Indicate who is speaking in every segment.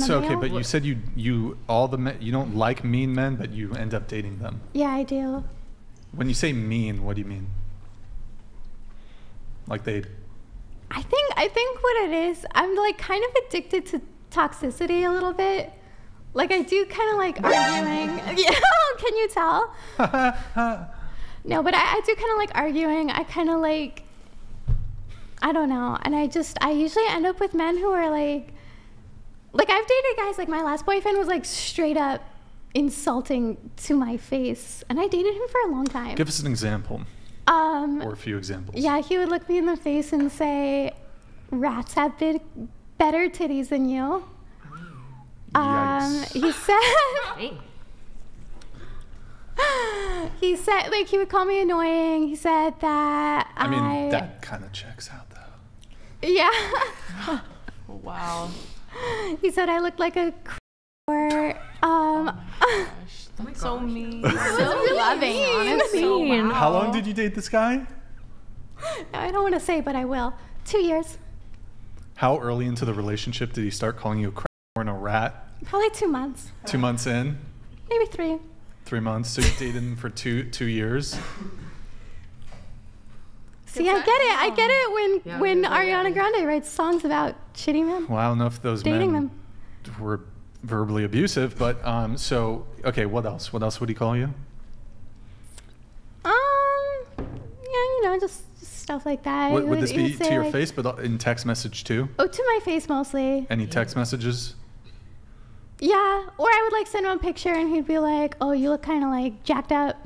Speaker 1: So
Speaker 2: Remember
Speaker 1: okay, but you said you all the men, you don't like mean men, but you end up dating them.
Speaker 2: Yeah, I do.
Speaker 1: When you say mean, what do you mean? Like they?
Speaker 2: I think what it is, I'm like kind of addicted to toxicity a little bit. Like I do kind of like arguing. Yeah, can you tell? No, but I do kind of like arguing. I kind of like, I don't know. And I usually end up with men who are like I've dated guys, like my last boyfriend was like straight up insulting to my face. And I dated him for a long time.
Speaker 1: Give us an example. Or a few examples.
Speaker 2: Yeah, he would look me in the face and say, rats have better titties than you.
Speaker 1: Yikes.
Speaker 2: He said, like, he would call me annoying. He said that
Speaker 1: I mean, that kind of checks out, though.
Speaker 2: Yeah.
Speaker 3: Wow.
Speaker 2: He said I looked like a or
Speaker 3: That's so mean.
Speaker 2: so really loving, honestly.
Speaker 3: So wow.
Speaker 1: How long did you date this guy?
Speaker 2: I don't want to say, but I will. 2 years.
Speaker 1: How early into the relationship did he start calling you a crap and a rat?
Speaker 2: Probably 2 months.
Speaker 1: 2 months in?
Speaker 2: Maybe 3.
Speaker 1: 3 months. So you dated him for two years?
Speaker 2: See, I get it when Ariana Grande writes songs about shitty men.
Speaker 1: Well, I don't know if those
Speaker 2: Dating
Speaker 1: men
Speaker 2: them.
Speaker 1: were verbally abusive, but so okay, what else? What else would he call you?
Speaker 2: Yeah, just stuff like that.
Speaker 1: Would this
Speaker 2: He would
Speaker 1: be to
Speaker 2: say,
Speaker 1: your
Speaker 2: like,
Speaker 1: face, but in text message too?
Speaker 2: Oh, to my face mostly.
Speaker 1: Any text messages?
Speaker 2: Yeah, or I would like send him a picture and he'd be like, "Oh, you look kind of like jacked up."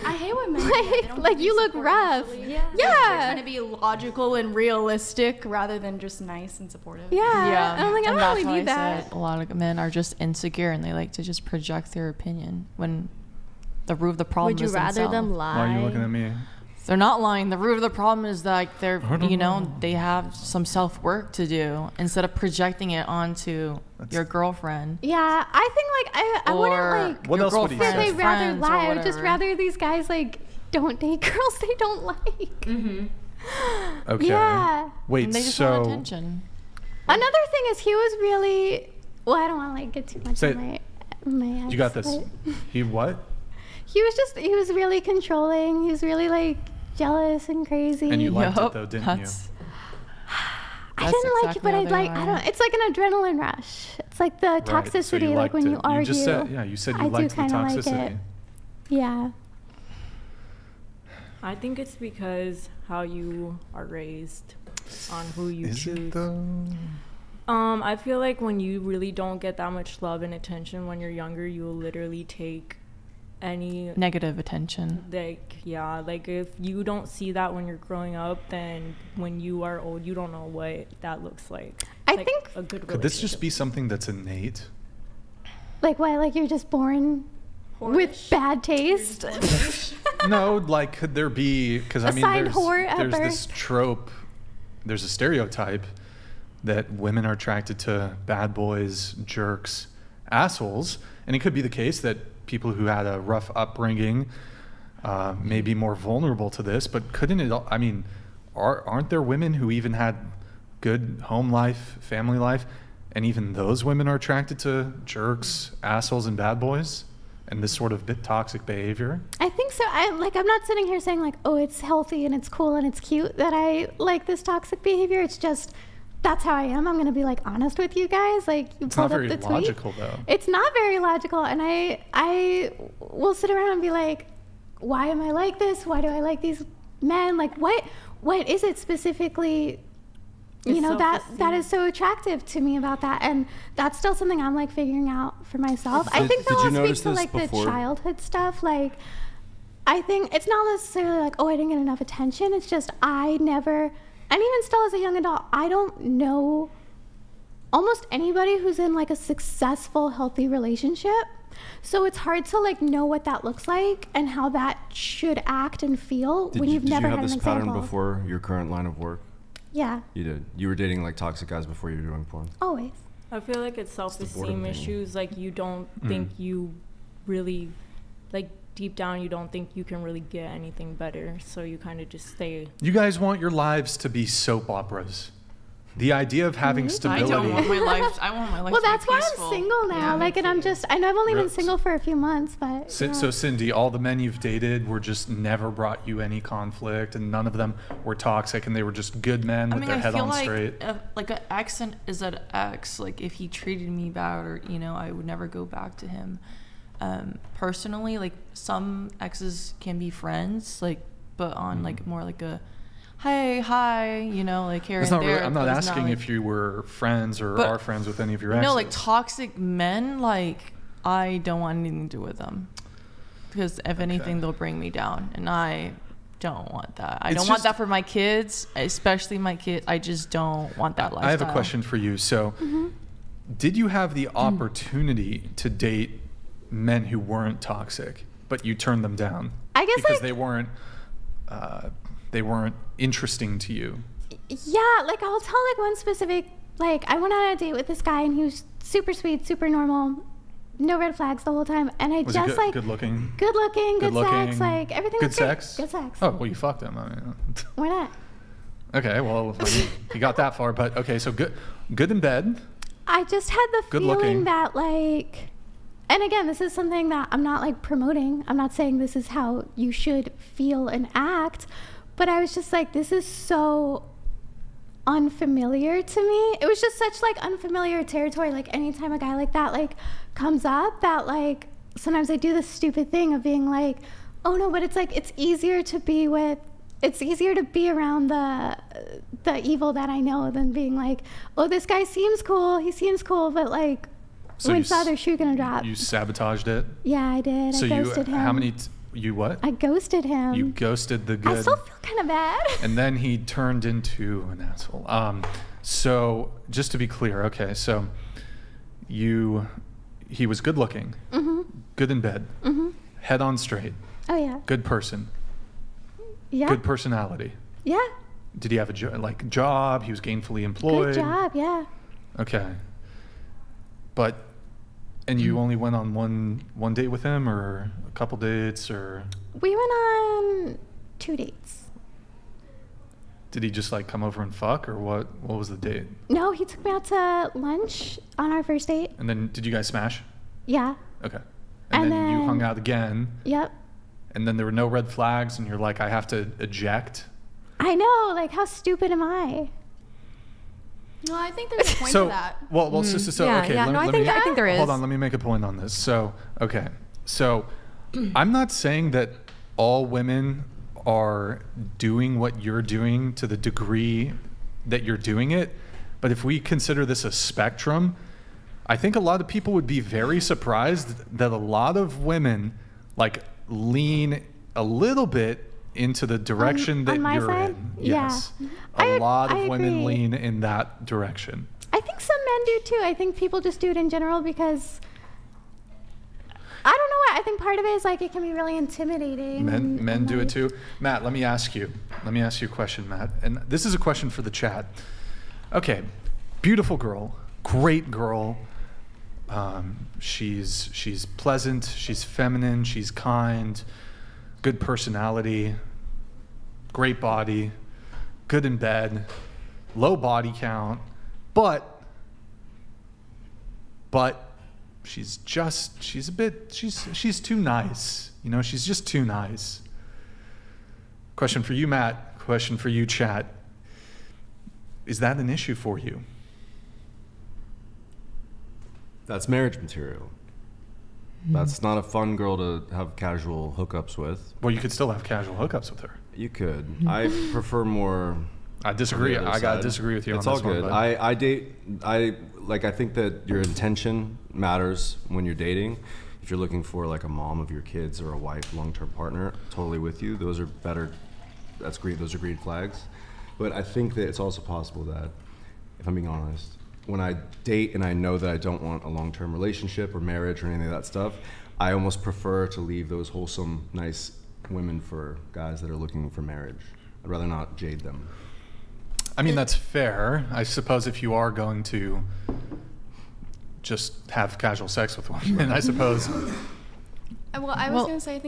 Speaker 4: I hate when men do that. They don't
Speaker 2: Like
Speaker 4: give
Speaker 2: you look
Speaker 4: support
Speaker 2: rough.
Speaker 4: initially.
Speaker 2: Yeah.
Speaker 4: They're trying to be logical and realistic rather than just nice and supportive.
Speaker 2: Yeah.
Speaker 3: Yeah,
Speaker 2: And I'm like, I
Speaker 3: and
Speaker 2: don't
Speaker 3: that's
Speaker 2: really
Speaker 3: why
Speaker 2: need
Speaker 3: I
Speaker 2: that.
Speaker 3: said a lot of men are just insecure and they like to just project their opinion when the root of the problem
Speaker 4: Would you
Speaker 3: is
Speaker 4: rather
Speaker 3: themselves.
Speaker 4: them lie?
Speaker 1: Why are you looking at me?
Speaker 3: They're not lying. The root of the problem is that like they're,
Speaker 1: I don't know.
Speaker 3: they have some self-work to do instead of projecting it onto your girlfriend.
Speaker 2: Yeah, I think like I
Speaker 3: or
Speaker 2: wouldn't like
Speaker 1: What
Speaker 3: your
Speaker 1: else would he
Speaker 3: girlfriend's
Speaker 1: say?
Speaker 2: that they rather
Speaker 3: friends or
Speaker 2: lie. I would just
Speaker 3: whatever.
Speaker 2: rather these guys like don't date girls they don't like.
Speaker 4: Mm-hmm.
Speaker 1: Okay.
Speaker 2: Yeah.
Speaker 1: Wait,
Speaker 3: And they just want
Speaker 1: so
Speaker 3: attention.
Speaker 2: Another thing is he was really well. I don't want to like get too much
Speaker 1: Say
Speaker 2: on
Speaker 1: it.
Speaker 2: my ex,
Speaker 1: you got this.
Speaker 2: but
Speaker 1: He what?
Speaker 2: he was really controlling. He was really like jealous and crazy.
Speaker 1: And you liked it
Speaker 3: Yup,
Speaker 1: though, didn't
Speaker 3: that's-
Speaker 2: I
Speaker 3: That's
Speaker 2: didn't like it,
Speaker 3: exactly
Speaker 2: but
Speaker 3: how
Speaker 2: I'd
Speaker 3: they
Speaker 2: like
Speaker 3: are.
Speaker 2: I don't. It's like an adrenaline rush. It's like the
Speaker 1: Right, so
Speaker 2: toxicity, like when
Speaker 1: liked
Speaker 2: you
Speaker 1: it.
Speaker 2: argue.
Speaker 1: You just said, yeah, you said you
Speaker 2: I do
Speaker 1: liked the
Speaker 2: kinda like
Speaker 1: toxicity.
Speaker 2: it. Yeah.
Speaker 5: I think it's because how you are raised on who you
Speaker 1: Is
Speaker 5: choose.
Speaker 1: it though?
Speaker 5: I feel like when you really don't get that much love and attention when you're younger, you will literally take any
Speaker 3: Negative attention.
Speaker 5: like if you don't see that when you're growing up, then when you are old, you don't know what that looks like.
Speaker 2: I
Speaker 5: Like,
Speaker 2: think-
Speaker 5: a good
Speaker 1: Could this just
Speaker 5: relationship.
Speaker 1: be something that's innate?
Speaker 2: Like why? Like you're just born with bad taste.
Speaker 1: No, like could there be? Because I mean,
Speaker 2: Assigned whore at
Speaker 1: there's this
Speaker 2: birth.
Speaker 1: trope, there's a stereotype that women are attracted to bad boys, jerks, assholes, and it could be the case that people who had a rough upbringing may be more vulnerable to this. But couldn't it? I mean, aren't there women who even had good home life, family life, and even those women are attracted to jerks, assholes, and bad boys? And this sort of bit toxic behavior?
Speaker 2: I think so. I'm not sitting here saying like, oh, it's healthy and it's cool and it's cute that I like this toxic behavior. It's just that's how I am. I'm gonna be like honest with you guys. Like you
Speaker 1: It's not
Speaker 2: pulled up
Speaker 1: very
Speaker 2: the tweet.
Speaker 1: logical, though.
Speaker 2: It's not very logical, and I will sit around and be like, why am I like this? Why do I like these men? Like what is it specifically? You know, that is so attractive to me about that, and that's still something I'm like figuring out for myself. I think
Speaker 6: Did
Speaker 2: that
Speaker 6: you
Speaker 2: will
Speaker 6: notice
Speaker 2: speak to
Speaker 6: this
Speaker 2: like
Speaker 6: before?
Speaker 2: the childhood stuff. Like I think it's not necessarily like, oh, I didn't get enough attention. It's just I never, and even still as a young adult, I don't know almost anybody who's in like a successful, healthy relationship. So it's hard to like know what that looks like and how that should act and feel when you've never
Speaker 6: did you
Speaker 2: had
Speaker 6: have
Speaker 2: an
Speaker 6: this pattern
Speaker 2: example.
Speaker 6: before your current line of work?
Speaker 2: Yeah,
Speaker 6: You did. You were dating like toxic guys before you were doing porn.
Speaker 2: always.
Speaker 5: I feel like it's
Speaker 6: boredom
Speaker 5: self-esteem
Speaker 6: thing.
Speaker 5: issues. Like you don't think you really, like deep down, you don't think you can really get anything better. So you kind of just stay.
Speaker 1: You guys want your lives to be soap operas. the idea of having
Speaker 2: Maybe.
Speaker 3: I
Speaker 1: stability.
Speaker 3: don't want my life. I want my life.
Speaker 2: Well,
Speaker 3: to be
Speaker 2: that's why
Speaker 3: peaceful.
Speaker 2: I'm single now.
Speaker 3: Yeah, me
Speaker 2: like, and I'm
Speaker 3: too.
Speaker 2: just, I know I've only been
Speaker 1: Really?
Speaker 2: single for a few months, but. yeah.
Speaker 1: So Cindy, all the men you've dated were just never brought you any conflict, and none of them were toxic, and they were just good men with their head on straight.
Speaker 3: Like an ex is an ex. Like if he treated me bad, or I would never go back to him. Personally, like some exes can be friends, like, but on like more like a, hey, hi, like here
Speaker 1: It's
Speaker 3: and
Speaker 1: not
Speaker 3: there.
Speaker 1: really, I'm not
Speaker 3: but it's
Speaker 1: asking
Speaker 3: like,
Speaker 1: if you were friends or
Speaker 3: But,
Speaker 1: are friends with any of your exes.
Speaker 3: like toxic men, like I don't want anything to do with them, because if anything, they'll bring me down, and I don't want that. I
Speaker 1: It's
Speaker 3: don't want
Speaker 1: just-
Speaker 3: that for my kids, especially my kids. I just don't want that lifestyle.
Speaker 1: I have a question for you. So, did you have the opportunity to date men who weren't toxic, but you turned them down?
Speaker 2: I guess,
Speaker 1: because
Speaker 2: like-
Speaker 1: they weren't interesting to you.
Speaker 2: Yeah, like I'll tell like one specific, like I went on a date with this guy and he was super sweet, super normal, no red flags the whole time. And I
Speaker 1: Was
Speaker 2: just
Speaker 1: he good,
Speaker 2: like,
Speaker 1: good looking?
Speaker 2: good looking, good
Speaker 1: Good-looking,
Speaker 2: sex, like everything
Speaker 1: Good
Speaker 2: was great.
Speaker 1: sex?
Speaker 2: Good sex.
Speaker 1: Oh, well, you fucked him. I mean,
Speaker 2: Why not?
Speaker 1: okay, well, you got that far, but okay, so good in bed.
Speaker 2: I just had the
Speaker 1: Good
Speaker 2: feeling
Speaker 1: looking.
Speaker 2: that like, and again, this is something that I'm not like promoting. I'm not saying this is how you should feel and act, but I was just like, this is so unfamiliar to me. It was just such like unfamiliar territory. Like anytime a guy like that like comes up, that like sometimes I do this stupid thing of being like, oh no, but it's like it's easier to be around the evil that I know than being like, oh, this guy seems cool, he seems cool, but like
Speaker 1: So
Speaker 2: when's the other shoe gonna drop?
Speaker 1: You sabotaged it.
Speaker 2: Yeah, I did.
Speaker 1: So
Speaker 2: I ghosted him.
Speaker 1: how many? You what?
Speaker 2: I ghosted him.
Speaker 1: You ghosted the
Speaker 2: I
Speaker 1: good.
Speaker 2: still feel kind of bad.
Speaker 1: And then he turned into an asshole. So just to be clear, okay, so he was good looking, good in bed, head on straight,
Speaker 2: Oh yeah.
Speaker 1: good person,
Speaker 2: Yeah.
Speaker 1: good personality.
Speaker 2: Yeah.
Speaker 1: Did he have a job? He was gainfully employed.
Speaker 2: Good job. Yeah.
Speaker 1: Okay. And you only went on one date with him, or a couple dates, or
Speaker 2: We went on 2 dates.
Speaker 1: did he just like come over and fuck, or what? What was the date?
Speaker 2: No, he took me out to lunch on our first date.
Speaker 1: And then did you guys smash?
Speaker 2: Yeah.
Speaker 1: Okay. And
Speaker 2: And
Speaker 1: then you hung
Speaker 2: then-
Speaker 1: out again,
Speaker 2: Yep.
Speaker 1: and then there were no red flags, and you're like, I have to eject.
Speaker 2: I know. Like, how stupid am I?
Speaker 4: No, I think there's a point
Speaker 1: So,
Speaker 4: to that.
Speaker 1: well,
Speaker 7: Yeah,
Speaker 1: okay.
Speaker 7: yeah.
Speaker 1: Let,
Speaker 7: No, I
Speaker 1: let
Speaker 7: think
Speaker 1: me,
Speaker 7: I think there is.
Speaker 1: Hold on, let me make a point on this. So, okay. So, I'm not saying that all women are doing what you're doing to the degree that you're doing it, but if we consider this a spectrum, I think a lot of people would be very surprised that a lot of women like lean a little bit into the direction that
Speaker 2: on my
Speaker 1: you're
Speaker 2: side?
Speaker 1: in.
Speaker 2: Yeah.
Speaker 1: Yes. A lot of
Speaker 2: I
Speaker 1: women
Speaker 2: agree.
Speaker 1: lean in that direction.
Speaker 2: I think some men do too. I think people just do it in general because I don't know what. I think part of it is like it can be really intimidating.
Speaker 1: Men
Speaker 2: and,
Speaker 1: do it
Speaker 2: like-
Speaker 1: too. Matt, let me ask you a question, Matt. And this is a question for the chat. Okay, beautiful girl, great girl. She's pleasant, she's feminine, she's kind, good personality, great body, good in bed, low body count, but she's too nice. She's just too nice. Question for you, Matt. Question for you, chat. Is that an issue for you?
Speaker 6: That's marriage material. That's not a fun girl to have casual hookups with.
Speaker 1: Well, you could still have casual hookups with her.
Speaker 6: You could. I prefer more.
Speaker 1: I disagree.
Speaker 6: on the other
Speaker 1: I gotta
Speaker 6: side.
Speaker 1: disagree with you
Speaker 6: It's
Speaker 1: on
Speaker 6: all
Speaker 1: this one.
Speaker 6: good.
Speaker 1: bud.
Speaker 6: I think that your intention matters when you're dating. If you're looking for like a mom of your kids or a wife, long-term partner, totally with you. Those are better. That's great. Those are green flags. But I think that it's also possible that, if I'm being honest, when I date and I know that I don't want a long-term relationship or marriage or any of that stuff, I almost prefer to leave those wholesome, nice women for guys that are looking for marriage. I'd rather not jade them.
Speaker 1: I mean, that's fair. I suppose if you are going to just have casual sex with women, I suppose.
Speaker 4: Well, I was
Speaker 3: Well-
Speaker 4: going to say,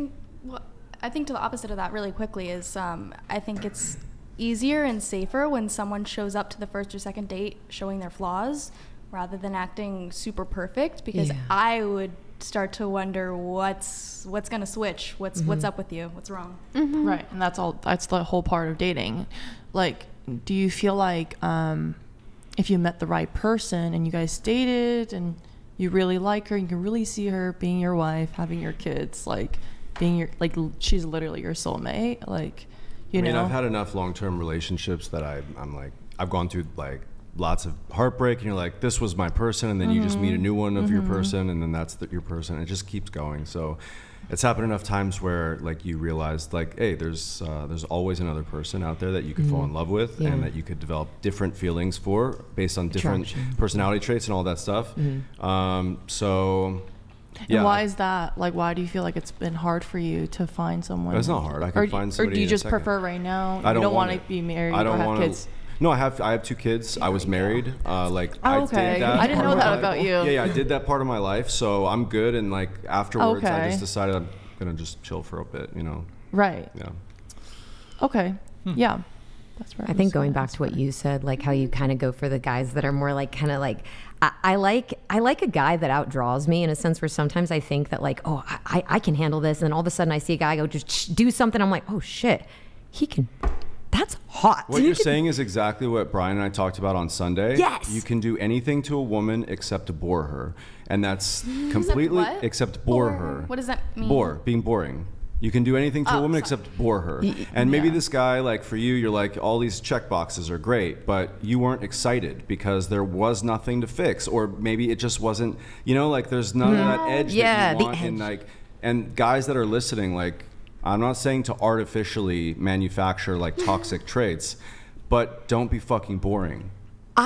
Speaker 4: I think to the opposite of that really quickly is I think it's easier and safer when someone shows up to the first or second date showing their flaws rather than acting super perfect, because I would start to wonder what's gonna switch, what's up with you, what's wrong.
Speaker 3: Right, and that's the whole part of dating. Like, do you feel like if you met the right person and you guys dated and you really like her, you can really see her being your wife, having your kids, like being your, like, she's literally your soulmate, like, you know?
Speaker 6: I've had enough long-term relationships that I'm like, I've gone through like lots of heartbreak, and you're like, this was my person, and then you just meet a new one of your person, and then that's your person. It just keeps going. So it's happened enough times where like you realize like, hey, there's always another person out there that you could fall in love with, and that you could develop different feelings for based on different personality traits and all that stuff. So yeah.
Speaker 3: And why is that? Like, why do you feel like it's been hard for you to find someone?
Speaker 6: It's not hard. I can find somebody.
Speaker 3: Or do you
Speaker 6: in a
Speaker 3: just
Speaker 6: second.
Speaker 3: prefer right now?
Speaker 6: I don't
Speaker 3: want to
Speaker 6: want
Speaker 3: be married
Speaker 6: I don't
Speaker 3: or have
Speaker 6: want
Speaker 3: kids?
Speaker 6: No, I have 2 kids. I was married. Like
Speaker 3: Oh,
Speaker 6: I
Speaker 3: okay.
Speaker 6: did that.
Speaker 3: I didn't
Speaker 6: part
Speaker 3: know
Speaker 6: of my
Speaker 3: that
Speaker 6: life.
Speaker 3: about you.
Speaker 6: Yeah, I did that part of my life, so I'm good. And like afterwards, I
Speaker 3: Okay.
Speaker 6: just decided I'm gonna just chill for a bit. You know.
Speaker 3: Right.
Speaker 6: Yeah.
Speaker 3: Okay. Yeah. That's right.
Speaker 7: I think going back to what you said, like how you kind of go for the guys that are more like kind of like, I like a guy that outdraws me in a sense where sometimes I think that like, oh, I can handle this. And then all of a sudden I see a guy go just do something. I'm like, oh shit, he can, that's hot.
Speaker 6: What you're saying is exactly what Brian and I talked about on Sunday.
Speaker 7: Yes.
Speaker 6: You can do anything to a woman except to bore her. And that's completely,
Speaker 4: what?
Speaker 6: except bore her.
Speaker 4: What does that mean?
Speaker 6: Bore, being boring. You can do anything to a woman except bore her. And maybe this guy, like for you, you're like, all these check boxes are great, but you weren't excited because there was nothing to fix. Or maybe it just wasn't, you know, like there's none of that edge that you want. And like, and guys that are listening, like, I'm not saying to artificially manufacture like toxic traits, but don't be fucking boring.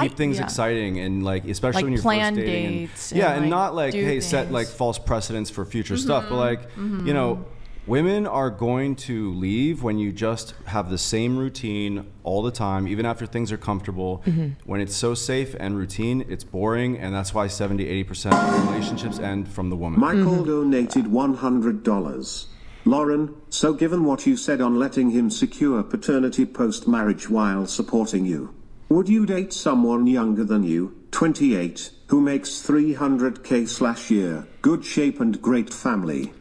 Speaker 6: Keep things exciting, and like especially
Speaker 3: Like
Speaker 6: when you're
Speaker 3: plan
Speaker 6: first dating.
Speaker 3: dates
Speaker 6: And, yeah,
Speaker 3: and,
Speaker 6: and
Speaker 3: like,
Speaker 6: not like,
Speaker 3: do
Speaker 6: hey, set
Speaker 3: things.
Speaker 6: like false precedents for future stuff, but like, you know, women are going to leave when you just have the same routine all the time, even after things are comfortable. When it's so safe and routine, it's boring, and that's why 70-80% of relationships end from the woman.
Speaker 8: Michael donated $100. Lauren, so given what you said on letting him secure paternity post-marriage while supporting you, would you date someone younger than you, 28, who makes $300K/year, good shape and great family?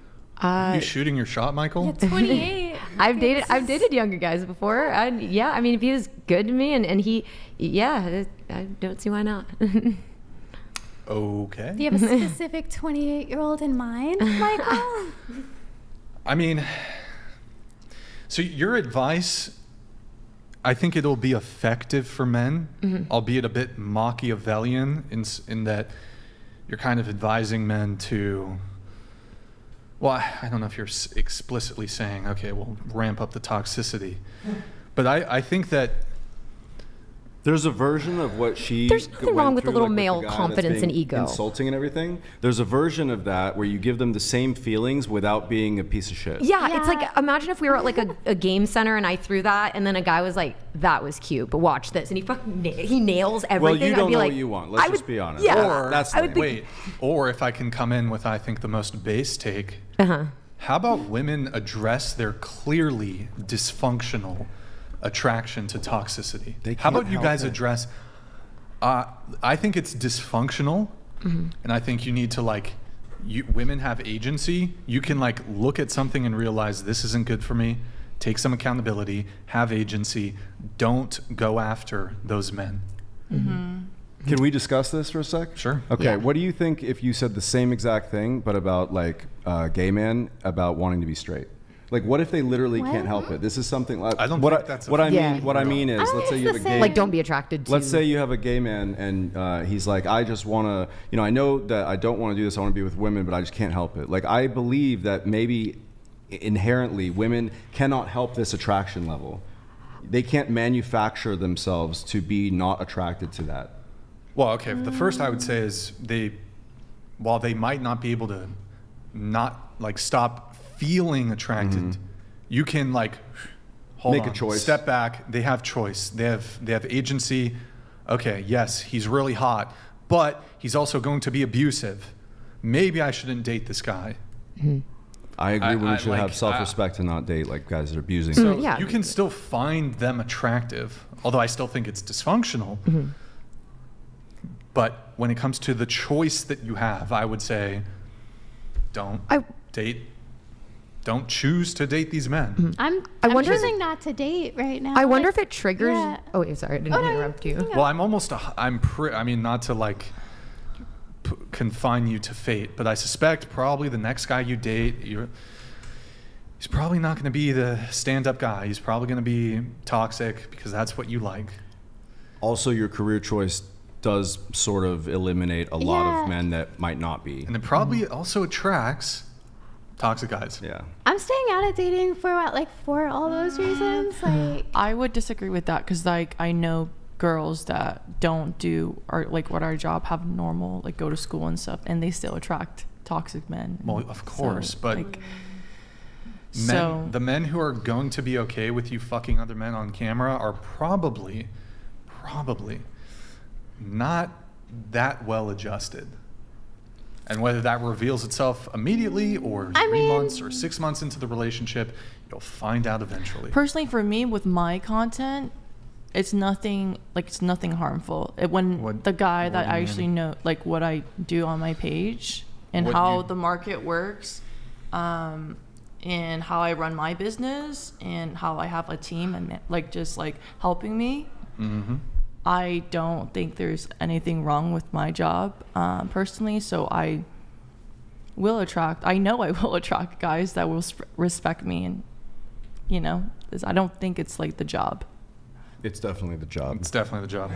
Speaker 1: You shooting your shot, Michael?
Speaker 2: 28.
Speaker 7: I've dated younger guys before. I mean, if he was good to me and he, I don't see why not.
Speaker 1: Okay.
Speaker 2: Do you have a specific 28-year-old in mind, Michael?
Speaker 1: I mean, so your advice, I think it'll be effective for men, albeit a bit Machiavellian in that you're kind of advising men to, well, I don't know if you're explicitly saying, okay, we'll ramp up the toxicity. But I think that
Speaker 6: there's a version of what she
Speaker 7: There's nothing
Speaker 6: went
Speaker 7: wrong with
Speaker 6: through,
Speaker 7: a little
Speaker 6: like,
Speaker 7: male
Speaker 6: with the guy
Speaker 7: confidence
Speaker 6: that's
Speaker 7: and
Speaker 6: being
Speaker 7: ego.
Speaker 6: insulting and everything. There's a version of that where you give them the same feelings without being a piece of shit.
Speaker 7: Yeah, it's like, imagine if we were at like a game center and I threw that and then a guy was like, that was cute, but watch this. And he fucking he nails everything.
Speaker 6: Well, you don't
Speaker 7: I'd be
Speaker 6: know
Speaker 7: like,
Speaker 6: what you want. Let's
Speaker 7: I
Speaker 6: just
Speaker 7: would-
Speaker 6: be honest.
Speaker 7: Yeah.
Speaker 1: Or
Speaker 6: that's
Speaker 7: I would think-
Speaker 1: wait, or if I can come in with I think the most base take, how about women address their clearly dysfunctional attraction to toxicity?
Speaker 6: They
Speaker 1: How about
Speaker 6: can't
Speaker 1: you
Speaker 6: help
Speaker 1: guys
Speaker 6: it.
Speaker 1: address? I think it's dysfunctional, and I think you need to like. Women have agency. You can like look at something and realize this isn't good for me. Take some accountability. Have agency. Don't go after those men.
Speaker 6: Can we discuss this for a sec?
Speaker 1: Sure.
Speaker 6: Okay.
Speaker 7: Yeah.
Speaker 6: What do you think if you said the same exact thing, but about like gay men about wanting to be straight? Like, what if they literally can't help it? This is something like
Speaker 1: I don't
Speaker 6: what
Speaker 1: think that's a
Speaker 6: what I
Speaker 7: Yeah.
Speaker 6: mean. What I mean is,
Speaker 2: I don't
Speaker 6: let's say
Speaker 2: think
Speaker 6: you have
Speaker 2: it's
Speaker 6: a
Speaker 2: the
Speaker 6: gay.
Speaker 2: same.
Speaker 7: Like, don't be attracted to.
Speaker 6: Let's say you have a gay man and he's like, I just want to, you know, I know that I don't want to do this. I want to be with women, but I just can't help it. Like, I believe that maybe inherently women cannot help this attraction level. They can't manufacture themselves to be not attracted to that.
Speaker 1: Well, okay. The first I would say is while they might not be able to not like stop feeling attracted, you can like
Speaker 6: Make a choice.
Speaker 1: step back. They have choice. They have agency. Okay, yes, he's really hot, but he's also going to be abusive. Maybe I shouldn't date this guy.
Speaker 6: I agree. Women should
Speaker 1: like,
Speaker 6: have self-respect and not date like guys that are abusing.
Speaker 1: So
Speaker 7: yeah.
Speaker 1: you can still find them attractive, although I still think it's dysfunctional. But when it comes to the choice that you have, I would say don't choose to date these men.
Speaker 2: I'm
Speaker 7: wonder-
Speaker 2: choosing not to date right now.
Speaker 7: I wonder
Speaker 2: Like,
Speaker 7: if it triggers.
Speaker 2: yeah.
Speaker 7: Oh, yeah, sorry, I didn't
Speaker 2: Oh, no,
Speaker 7: interrupt you.
Speaker 2: no.
Speaker 1: Well, I mean, not to like confine you to fate, but I suspect probably the next guy you date, he's probably not going to be the stand-up guy. He's probably going to be toxic because that's what you like.
Speaker 6: Also, your career choice does sort of eliminate a lot
Speaker 2: Yeah.
Speaker 6: of men that might not be.
Speaker 1: And it probably also attracts toxic guys.
Speaker 6: Yeah.
Speaker 2: I'm staying out of dating for what, like for all those reasons. Like,
Speaker 3: I would disagree with that because like I know girls that don't do or like what our job have normal like go to school and stuff and they still attract toxic men.
Speaker 1: Well, of course, but
Speaker 3: like,
Speaker 1: the men who are going to be okay with you fucking other men on camera are probably not that well adjusted. And whether that reveals itself immediately or 3 months or 6 months into the relationship, you'll find out eventually.
Speaker 3: personally for me with my content, it's nothing harmful. When the guy that I actually know like what I do on my page and
Speaker 1: What
Speaker 3: how
Speaker 1: you-
Speaker 3: the market works, and how I run my business and how I have a team and like just like helping me. I don't think there's anything wrong with my job personally, so I know I will attract guys that will respect me, and I don't think it's like the job.
Speaker 6: It's definitely the job.
Speaker 1: It's definitely the job.